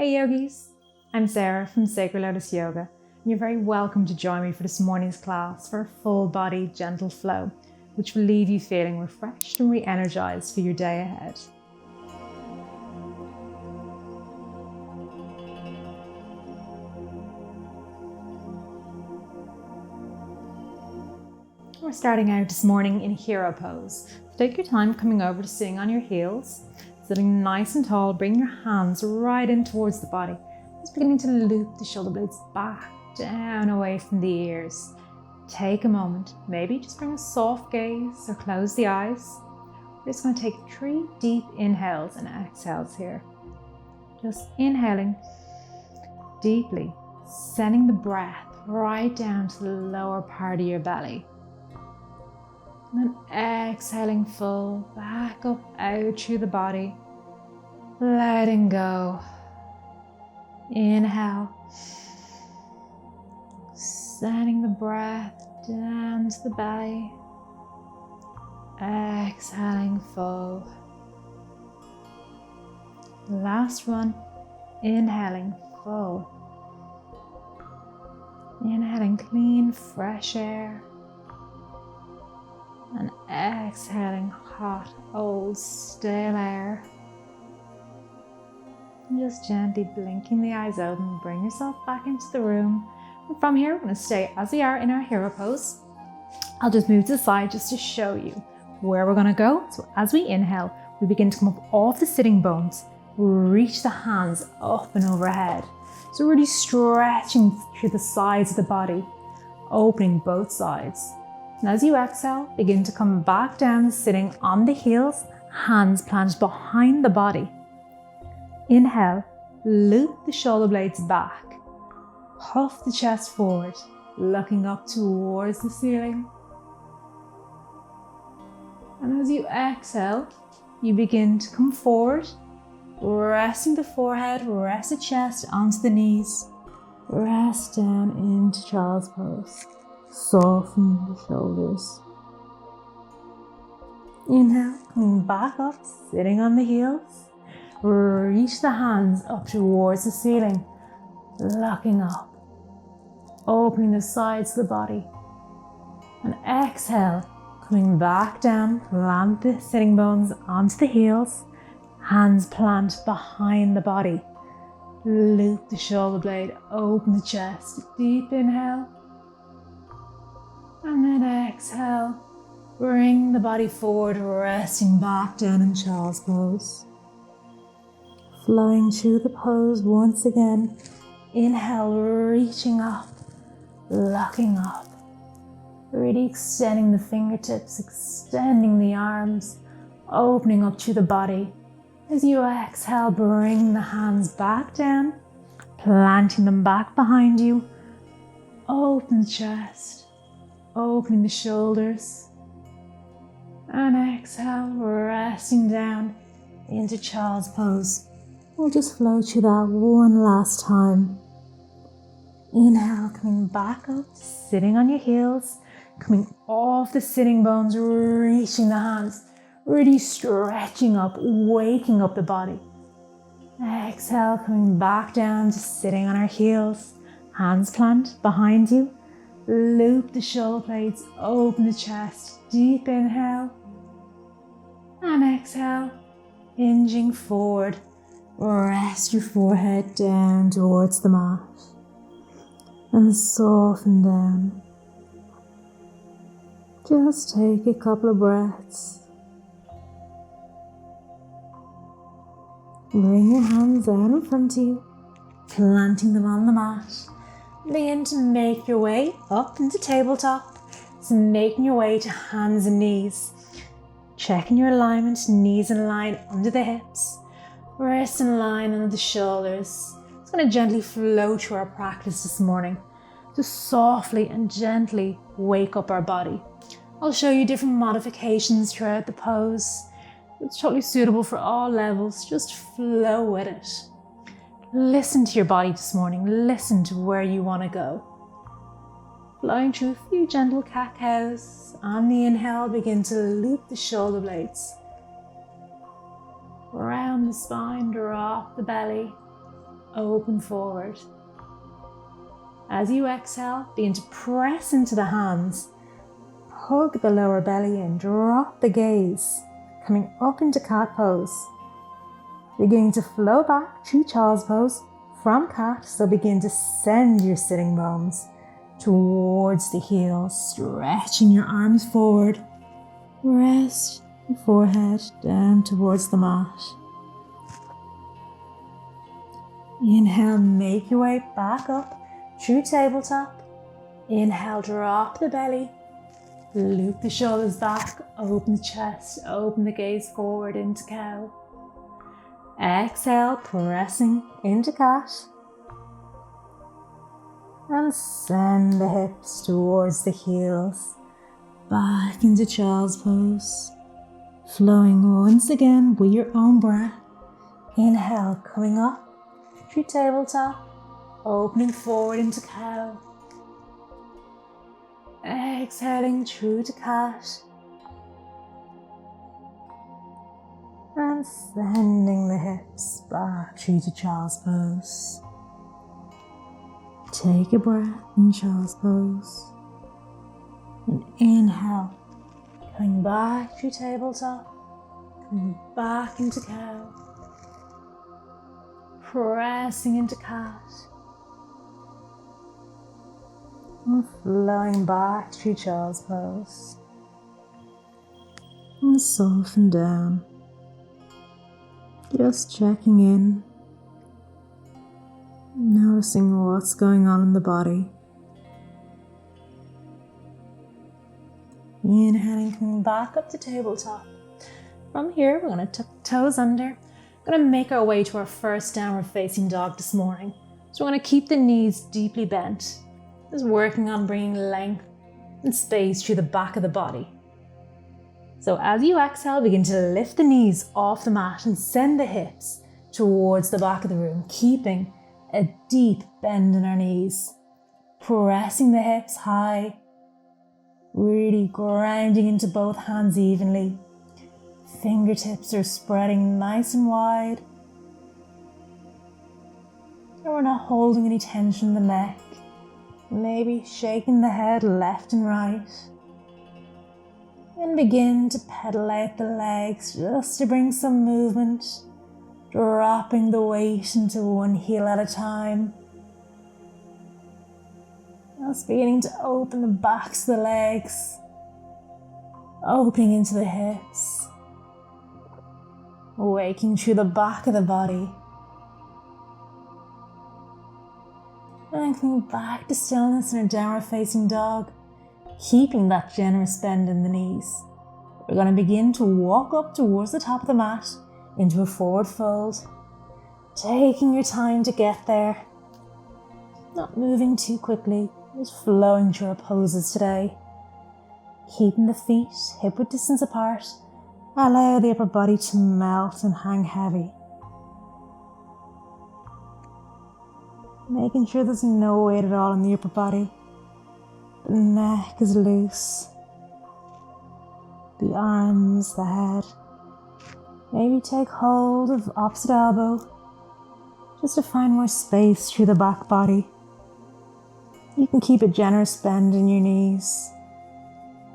Hey yogis, I'm Sarah from Sacred Lotus Yoga, and you're very welcome to join me for this morning's class for a full body gentle flow, which will leave you feeling refreshed and re-energized for your day ahead. We're starting out this morning in hero pose. So take your time coming over to sitting on your heels. Sitting nice and tall, bring your hands right in towards the body. Just beginning to loop the shoulder blades back, down, away from the ears. Take a moment, maybe just bring a soft gaze or close the eyes. We're just going to take 3 deep inhales and exhales here. Just inhaling deeply, sending the breath right down to the lower part of your belly. And then exhaling full, back up, out through the body. Letting go. Inhale. Sending the breath down to the belly. Exhaling full. Last one. Inhaling full. Inhaling clean, fresh air. And exhaling hot, old, stale air. And just gently blinking the eyes open, bring yourself back into the room. And from here, we're going to stay as we are in our hero pose. I'll just move to the side just to show you where we're going to go. So as we inhale, we begin to come up off the sitting bones, reach the hands up and overhead. So really stretching through the sides of the body, opening both sides. And as you exhale, begin to come back down, sitting on the heels, hands planted behind the body. Inhale, loop the shoulder blades back. Puff the chest forward, looking up towards the ceiling. And as you exhale, you begin to come forward, resting the forehead, rest the chest onto the knees. Rest down into child's pose. Soften the shoulders. Inhale, coming back up, sitting on the heels. Reach the hands up towards the ceiling, looking up. Opening the sides of the body. And exhale, coming back down, plant the sitting bones onto the heels. Hands plant behind the body. Loop the shoulder blade, open the chest. Deep inhale. And then exhale, bring the body forward, resting back down in child's pose. Flowing through the pose once again. Inhale, reaching up, looking up. Really extending the fingertips, extending the arms, opening up through the body. As you exhale, bring the hands back down, planting them back behind you. Open the chest. Opening the shoulders, and exhale, resting down into child's pose. We'll just flow through that one last time. Inhale, coming back up, sitting on your heels, coming off the sitting bones, reaching the hands, really stretching up, waking up the body. Exhale, coming back down to sitting on our heels, hands plant behind you. Loop the shoulder blades, open the chest, deep inhale. And exhale, hinging forward. Rest your forehead down towards the mat. And soften down. Just take a couple of breaths. Bring your hands out in front of you, planting them on the mat. Begin to make your way up into tabletop. So making your way to hands and knees. Checking your alignment, knees in line under the hips. Wrists in line under the shoulders. It's going to gently flow through our practice this morning. Just softly and gently wake up our body. I'll show you different modifications throughout the pose. It's totally suitable for all levels. Just flow with it. Listen to your body this morning. Listen to where you want to go. Flowing through a few gentle cat-cows. On the inhale, begin to loop the shoulder blades. Round the spine, drop the belly. open forward. As you exhale, begin to press into the hands. Hug the lower belly in, drop the gaze, coming up into cat pose. Beginning to flow back through child's pose from cat, so begin to send your sitting bones towards the heels, stretching your arms forward. Rest your forehead down towards the mat. Inhale, make your way back up through tabletop. Inhale, drop the belly. Loop the shoulders back, open the chest, open the gaze forward into cow. Exhale, pressing into cat. And send the hips towards the heels, back into child's pose. Flowing once again with your own breath. Inhale, coming up through tabletop, opening forward into cow. Exhaling through to cat. And sending the hips back through to child's pose. Take a breath in child's pose. And inhale, coming back through tabletop, coming back into cow. Pressing into cat. And flowing back through child's pose. And soften down. Just checking in. Noticing what's going on in the body. Inhaling, coming back up to tabletop. From here, we're going to tuck toes under. We're going to make our way to our first downward facing dog this morning. So we're going to keep the knees deeply bent. Just working on bringing length and space through the back of the body. So as you exhale, begin to lift the knees off the mat and send the hips towards the back of the room, keeping a deep bend in our knees. Pressing the hips high, really grounding into both hands evenly. Fingertips are spreading nice and wide. And we're not holding any tension in the neck. Maybe shaking the head left and right. And begin to pedal out the legs just to bring some movement. Dropping the weight into one heel at a time. Just beginning to open the backs of the legs. Opening into the hips. Waking through the back of the body. And coming back to stillness in a downward facing dog, keeping that generous bend in the knees. We're going to begin to walk up towards the top of the mat into a forward fold, taking your time to get there, not moving too quickly, just flowing through our poses today. Keeping the feet hip-width distance apart, allow the upper body to melt and hang heavy. Making sure there's no weight at all in the upper body. The neck is loose. The arms, the head. Maybe take hold of opposite elbow, just to find more space through the back body. You can keep a generous bend in your knees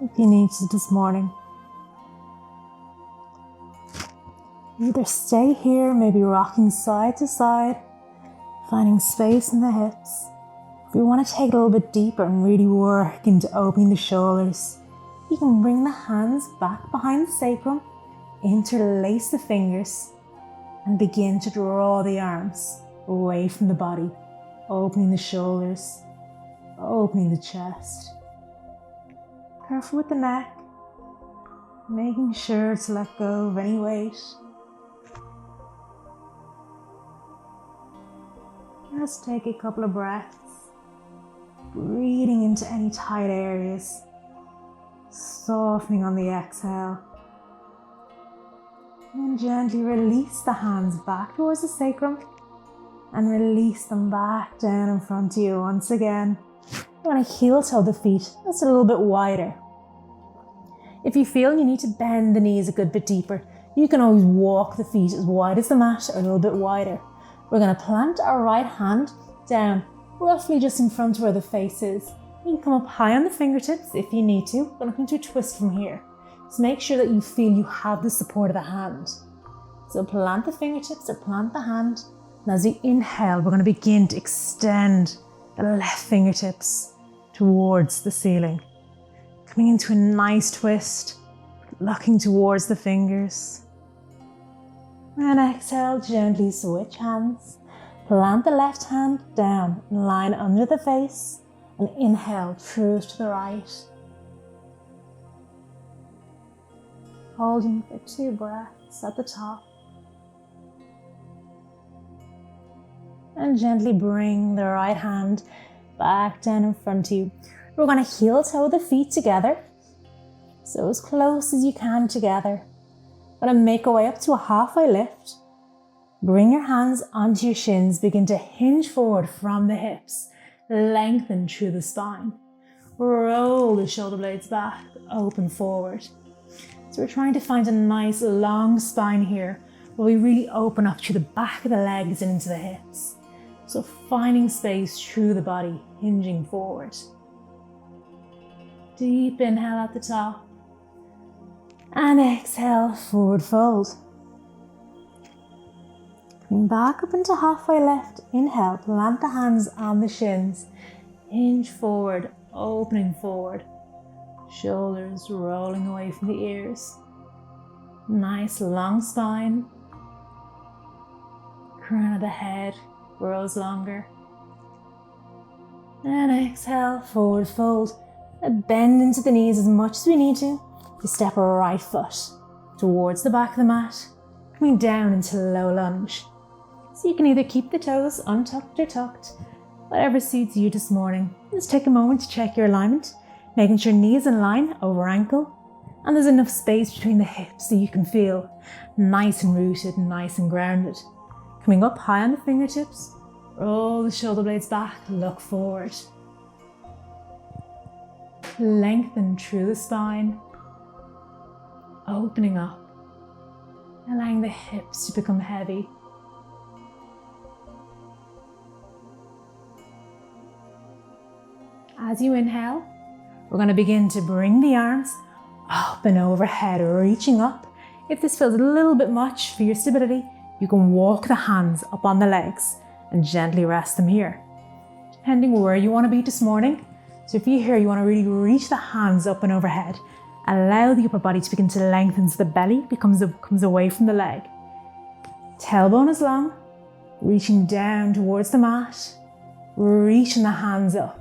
if you need to this morning. Either stay here, maybe rocking side to side, finding space in the hips. If you want to take it a little bit deeper and really work into opening the shoulders, you can bring the hands back behind the sacrum, interlace the fingers, and begin to draw the arms away from the body, opening the shoulders, opening the chest. Careful with the neck, making sure to let go of any weight. Just take a couple of breaths, breathing into any tight areas, softening on the exhale. And gently release the hands back towards the sacrum and release them back down in front of you once again. You want to heel toe the feet just a little bit wider. If you feel you need to bend the knees a good bit deeper, you can always walk the feet as wide as the mat or a little bit wider. We're going to plant our right hand down, roughly just in front of where the face is. You can come up high on the fingertips if you need to. We're going to come to a twist from here. So make sure that you feel you have the support of the hand. So plant the fingertips or plant the hand. And as you inhale, we're going to begin to extend the left fingertips towards the ceiling. Coming into a nice twist, looking towards the fingers. And exhale, gently switch hands. Plant the left hand down, line under the face, and inhale, through to the right. Holding for 2 breaths at the top. And gently bring the right hand back down in front of you. We're going to heel toe the feet together. So as close as you can together. We're going to make our way up to a halfway lift. Bring your hands onto your shins. Begin to hinge forward from the hips. Lengthen through the spine. Roll the shoulder blades back, open forward. So we're trying to find a nice long spine here, where we really open up through the back of the legs and into the hips. So finding space through the body, hinging forward. Deep inhale at the top. And exhale, forward fold. Coming back up into halfway lift. Inhale, plant the hands on the shins. Hinge forward, opening forward. Shoulders rolling away from the ears. Nice long spine. Crown of the head grows longer. And exhale, forward fold. Bend into the knees as much as we need to step our right foot towards the back of the mat, coming down into low lunge. So you can either keep the toes untucked or tucked, whatever suits you this morning. Just take a moment to check your alignment, making sure knees in line over ankle, and there's enough space between the hips so you can feel nice and rooted and nice and grounded. Coming up high on the fingertips, roll the shoulder blades back, look forward. Lengthen through the spine, opening up, allowing the hips to become heavy. As you inhale, we're going to begin to bring the arms up and overhead, reaching up. If this feels a little bit much for your stability, you can walk the hands up on the legs and gently rest them here, depending where you want to be this morning. So if you want to really reach the hands up and overhead, allow the upper body to begin to lengthen so the belly comes away from the leg. Tailbone is long, reaching down towards the mat, reaching the hands up,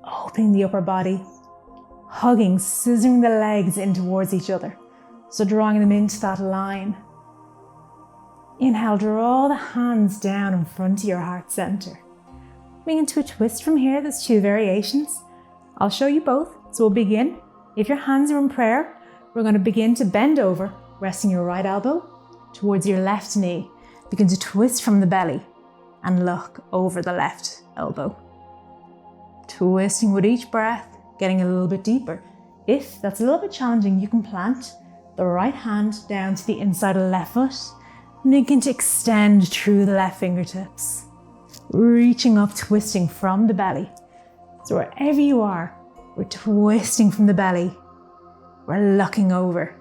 opening the upper body, hugging, scissoring the legs in towards each other. So drawing them into that line. Inhale, draw the hands down in front of your heart center. Coming into a twist from here, there's 2 variations. I'll show you both. So we'll begin. If your hands are in prayer, we're going to begin to bend over, resting your right elbow towards your left knee. Begin to twist from the belly and look over the left elbow. Twisting with each breath, getting a little bit deeper. If that's a little bit challenging, you can plant the right hand down to the inside of the left foot and begin to extend through the left fingertips. Reaching up, twisting from the belly. So wherever you are, we're twisting from the belly. We're looking over.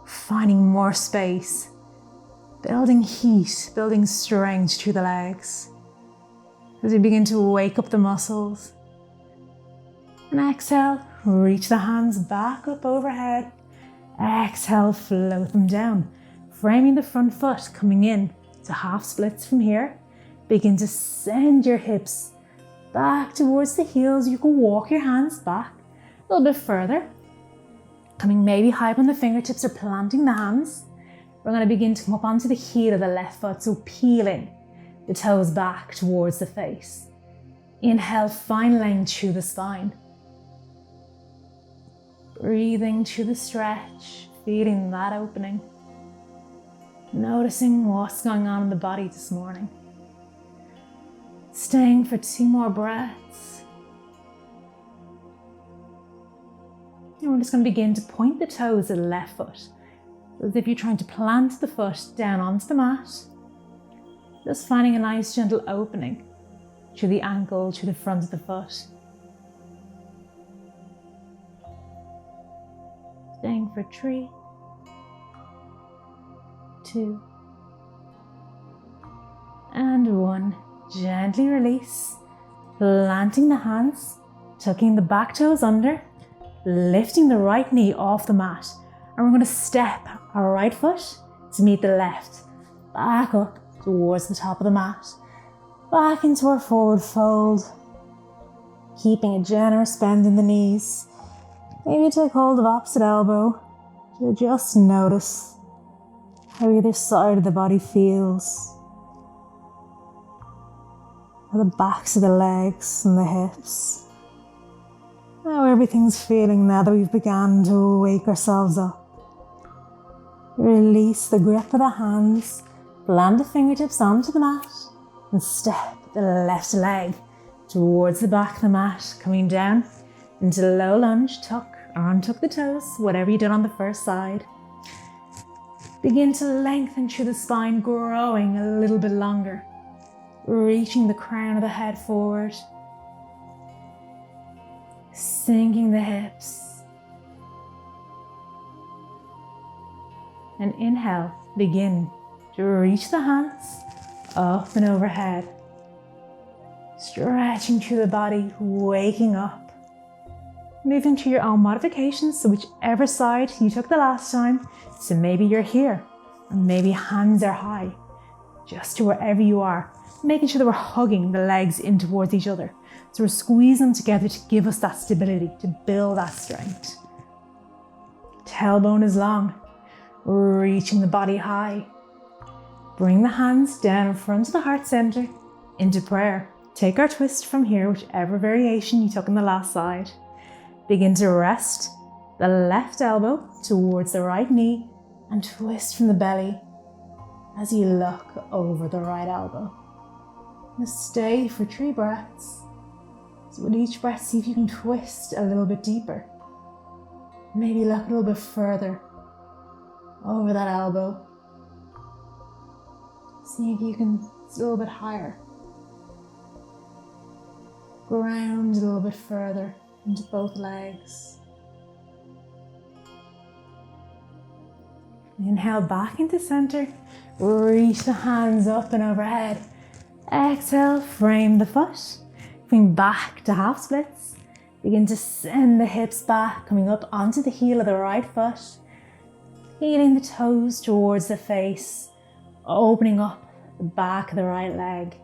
Finding more space. Building heat, building strength through the legs. As we begin to wake up the muscles. And exhale, reach the hands back up overhead. Exhale, float them down. Framing the front foot, coming in to half splits from here. Begin to send your hips back towards the heels. You can walk your hands back a little bit further. Coming maybe high up on the fingertips or planting the hands. We're going to begin to come up onto the heel of the left foot. So peeling the toes back towards the face. Inhale, find length through the spine. Breathing through the stretch, feeling that opening. Noticing what's going on in the body this morning. Staying for 2 more breaths. And we're just going to begin to point the toes of the left foot. As if you're trying to plant the foot down onto the mat. Just finding a nice gentle opening through the ankle, through the front of the foot. Staying for 3, 2, and 1. Gently release, planting the hands, tucking the back toes under, lifting the right knee off the mat. And we're going to step our right foot to meet the left, back up towards the top of the mat, back into our forward fold, keeping a generous bend in the knees. Maybe take hold of opposite elbow to just notice how either side of the body feels. How the backs of the legs and the hips. How everything's feeling now that we've begun to wake ourselves up. Release the grip of the hands, plant the fingertips onto the mat, and step the left leg towards the back of the mat, coming down into low lunge, tuck or untuck the toes, whatever you did on the first side. Begin to lengthen through the spine, growing a little bit longer, reaching the crown of the head forward, sinking the hips. And inhale, begin to reach the hands up and overhead, stretching through the body, waking up. Moving to your own modifications, so whichever side you took the last time, so maybe you're here, or maybe hands are high, just to wherever you are, making sure that we're hugging the legs in towards each other. So we're squeezing them together to give us that stability, to build that strength. Tailbone is long, reaching the body high. Bring the hands down in front of the heart center into prayer. Take our twist from here, whichever variation you took on the last side. Begin to rest the left elbow towards the right knee and twist from the belly as you look over the right elbow. And stay for 3 breaths. So with each breath, see if you can twist a little bit deeper. Maybe look a little bit further over that elbow. See if you can, it's a little bit higher. Ground a little bit further into both legs. Inhale back into center. Reach the hands up and overhead. Exhale, frame the foot. Coming back to half splits. Begin to send the hips back, coming up onto the heel of the right foot. Heeling the toes towards the face. Opening up the back of the right leg.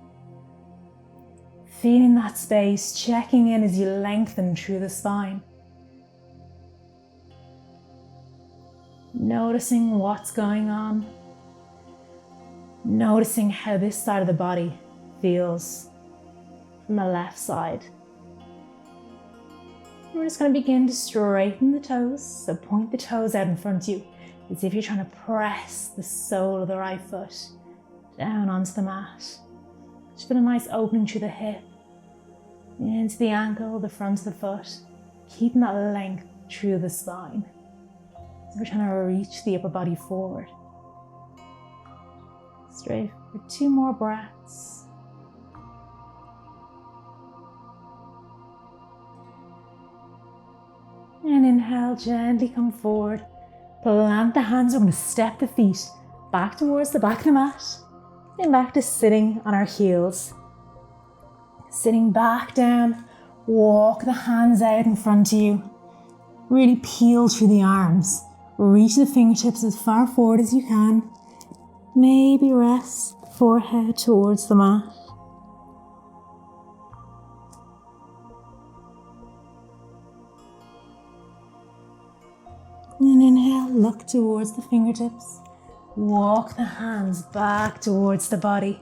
Feeling that space, checking in as you lengthen through the spine. Noticing what's going on. Noticing how this side of the body feels from the left side. We're just going to begin to straighten the toes. So point the toes out in front of you as if you're trying to press the sole of the right foot down onto the mat. Just feel a nice opening through the hip, into the ankle, the front of the foot, keeping that length through the spine. So we're trying to reach the upper body forward. Straight for 2 more breaths. And inhale, gently come forward. Plant the hands, we're going to step the feet back towards the back of the mat. And back to sitting on our heels. Sitting back down, walk the hands out in front of you. Really peel through the arms. Reach the fingertips as far forward as you can. Maybe rest the forehead towards the mat. And inhale, look towards the fingertips. Walk the hands back towards the body.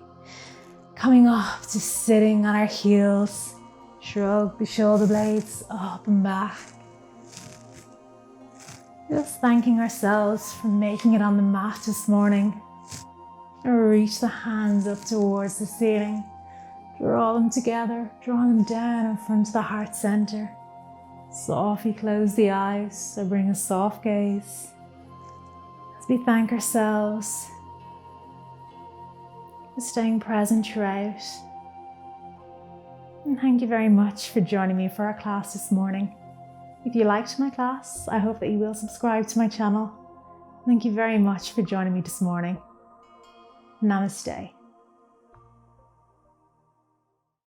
Coming up to sitting on our heels. Shrug the shoulder blades up and back. Just thanking ourselves for making it on the mat this morning. Reach the hands up towards the ceiling. Draw them together, draw them down in front of the heart center. Softly close the eyes or bring a soft gaze. As we thank ourselves staying present throughout. And thank you very much for joining me for our class this morning. If you liked my class, I hope that you will subscribe to my channel. Thank you very much for joining me this morning. Namaste.